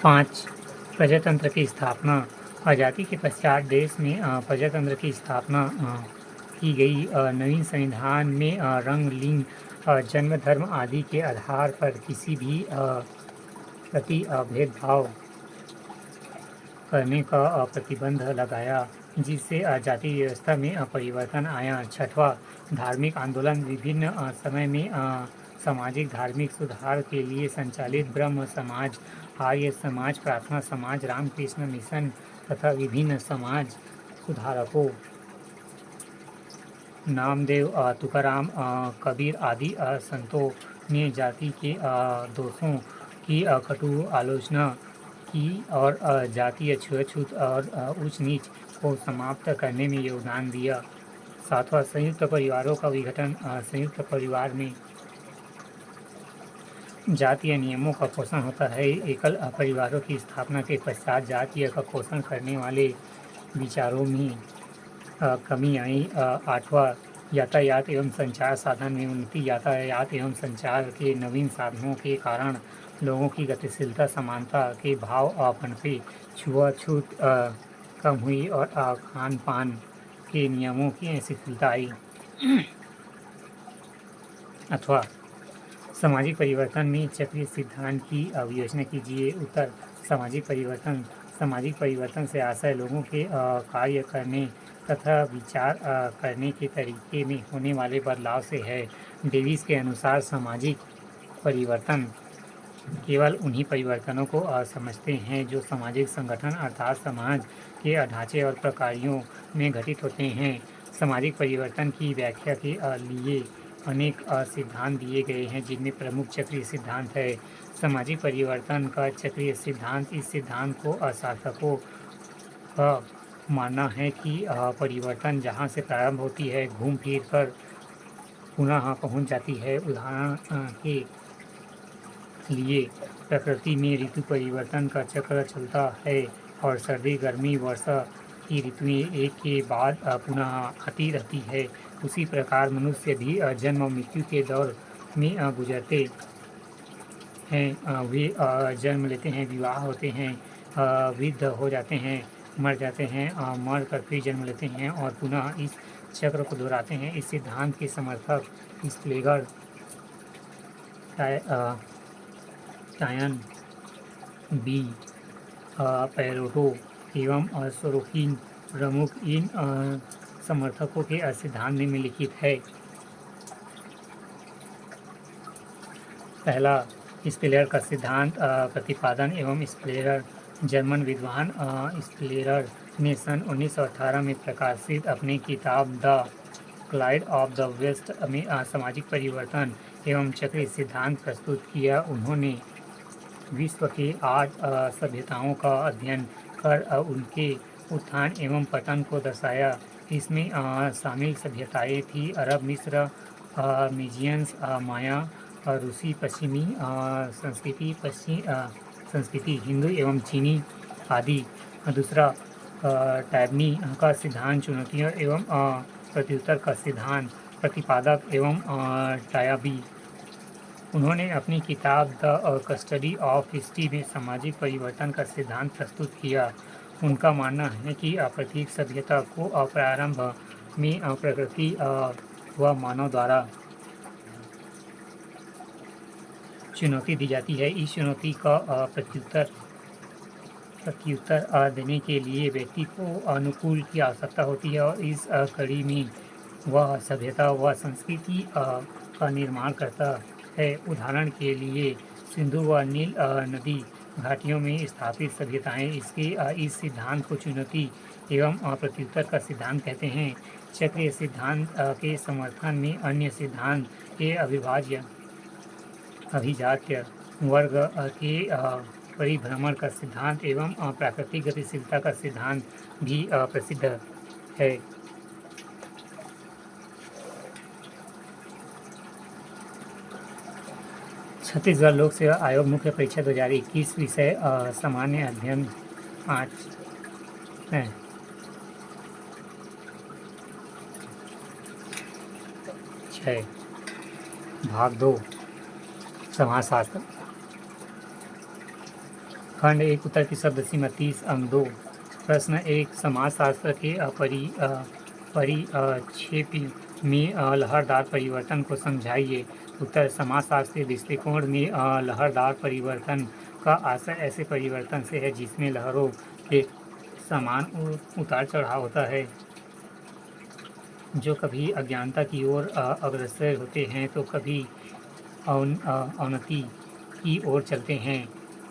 5. प्रजातंत्र की स्थापना। आज़ादी के पश्चात देश में प्रजातंत्र की स्थापना की गई। नवीन संविधान में रंग, लिंग, जन्म, धर्म आदि के आधार पर किसी भी प्रति भेदभाव करने का प्रतिबंध लगाया, जिससे जाति व्यवस्था में परिवर्तन आया। 6वां धार्मिक आंदोलन। विभिन्न समय में सामाजिक धार्मिक सुधार के लिए संचालित ब्रह्म समाज, आर्य समाज, प्रार्थना समाज, रामकृष्ण मिशन तथा विभिन्न समाज सुधारकों नामदेव, तुकाराम, कबीर आदि संतों ने जाति के दोषों की कटु आलोचना की और जातीय छूत और ऊंच नीच को समाप्त करने में योगदान दिया। 7वां संयुक्त परिवारों का विघटन। संयुक्त परिवार में जातीय नियमों का पोषण होता है। एकल परिवारों की स्थापना के पश्चात जातीय का पोषण करने वाले विचारों में कमी आई। 8वां यातायात एवं संचार साधन में उन्नति। यातायात एवं संचार के नवीन साधनों के कारण लोगों की गतिशीलता, समानता के भाव पनपे, छुआछूत कम हुई और खान पान के नियमों की शिथिलता आई। अथवा सामाजिक परिवर्तन में चक्रीय सिद्धांत की विवेचना कीजिए। उत्तर: सामाजिक परिवर्तन से आशय लोगों के कार्य करने तथा विचार करने के तरीके में होने वाले बदलाव से है। डेविस के अनुसार सामाजिक परिवर्तन केवल उन्हीं परिवर्तनों को समझते हैं जो सामाजिक संगठन अर्थात समाज के ढांचे और प्रक्रियाओं में घटित होते हैं। सामाजिक परिवर्तन की व्याख्या के लिए अनेक सिद्धांत दिए गए हैं, जिनमें प्रमुख चक्रीय सिद्धांत है। सामाजिक परिवर्तन का चक्रीय सिद्धांत। इस सिद्धांत को सार्थकों का मानना है कि परिवर्तन जहाँ से प्रारंभ होती है, घूम फिर कर पुनः पहुँच जाती है। उदाहरण के लिए प्रकृति में ऋतु परिवर्तन का चक्र चलता है और सर्दी, गर्मी, वर्षा की ऋतुएं एक के बाद पुनः आती रहती है। उसी प्रकार मनुष्य भी जन्म और मृत्यु के दौर में गुजरते हैं। वे जन्म लेते हैं, विवाह होते हैं, वृद्ध हो जाते हैं, मर जाते हैं, मर कर फिर जन्म लेते हैं और पुनः इस चक्र को दोहराते हैं। इस सिद्धांत के समर्थक स्लेगर, टायन, बी, पैरोटो एवं सोरोकिन प्रमुख इन समर्थकों के सिद्धांत में लिखित है। पहला, स्पेलर का सिद्धांत प्रतिपादन एवं स्पेलर। जर्मन विद्वान स्पेलर ने सन 1918 में प्रकाशित अपनी किताब the Clyde of the West में सामाजिक परिवर्तन एवं चक्रीय सिद्धांत प्रस्तुत किया। उन्होंने विश्व के 8 सभ्यताओं का अध्ययन कर उनके उत्थान एवं पतन को दर्शाया। इसमें शामिल सभ्यताएं थी अरब, मिस्र, मिजियंस, माया, रूसी पश्चिमी संस्कृति, हिंदू एवं चीनी आदि। दूसरा, टैबनी का सिद्धांत चुनौतियों एवं प्रत्युत्तर का सिद्धांत प्रतिपादक एवं टायाबी। उन्होंने अपनी किताब द कस्टडी ऑफ हिस्ट्री में सामाजिक परिवर्तन का सिद्धांत प्रस्तुत किया। उनका मानना है कि प्रत्येक सभ्यता को प्रारंभ में प्रकृति व मानव द्वारा चुनौती दी जाती है। इस चुनौती का प्रत्युत्तर देने के लिए व्यक्ति को अनुकूल की आवश्यकता होती है और इस कड़ी में वह सभ्यता व संस्कृति का निर्माण करता है। उदाहरण के लिए सिंधु व नील नदी घाटियों में स्थापित सभ्यताएं इस सिद्धांत को चुनौती एवं प्रत्युत्तर का सिद्धांत कहते हैं। चक्रीय सिद्धांत के समर्थन में अन्य सिद्धांत के अभिजात्य वर्ग के परिभ्रमण का सिद्धांत एवं प्राकृतिक गतिशीलता का सिद्धांत भी प्रसिद्ध है। छत्तीसगढ़ लोक सेवा आयोग मुख्य परीक्षा 2021 विषय सामान्य अध्ययन 5 है। भाग 2 समाजशास्त्र। खंड 1 उत्तर की शब्द सीमा 30 अंक 2। प्रश्न 1 समाजशास्त्र के परिक्षेपी में लहरदार परिवर्तन को समझाइए। उत्तर समाजशास्त्र के दृष्टिकोण में लहरदार परिवर्तन का आशय ऐसे परिवर्तन से है जिसमें लहरों के समान उतार चढ़ाव होता है, जो कभी अज्ञानता की ओर अग्रसर होते हैं तो कभी अवनति की ओर चलते हैं।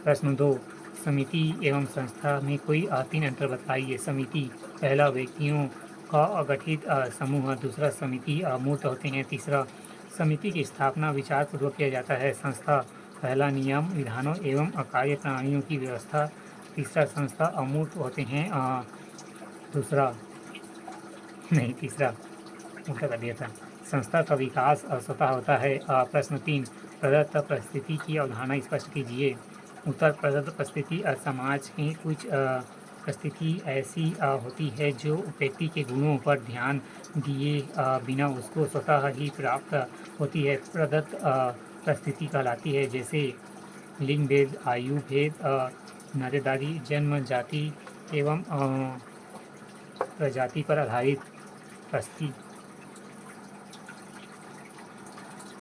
प्रश्न 2 समिति एवं संस्था में कोई 3 अंतर बताइए। समिति पहला व्यक्तियों का अगठित समूह, दूसरा समिति मूर्त होते हैं, तीसरा समिति की स्थापना विचारपूर्वक किया जाता है। संस्था पहला नियम विधानों एवं कार्य प्रणालियों की व्यवस्था, तीसरा संस्था अमूर्त होते हैं, तीसरा उल्टा कर दिया था। संस्था का विकास स्वतः होता है। प्रश्न 3 प्रदत्त परिस्थिति की अवधारणा स्पष्ट कीजिए। उत्तर प्रदत्त परिस्थिति समाज की कुछ परिस्थिति ऐसी होती है जो व्यक्ति के गुणों पर ध्यान दिए बिना उसको स्वतः ही प्राप्त होती है। प्रदत्त परिस्थिति कहलाती है, जैसे लिंग भेद, आयु भेद, नातेदारी, जन्म, जाति एवं प्रजाति पर आधारित परिस्थिति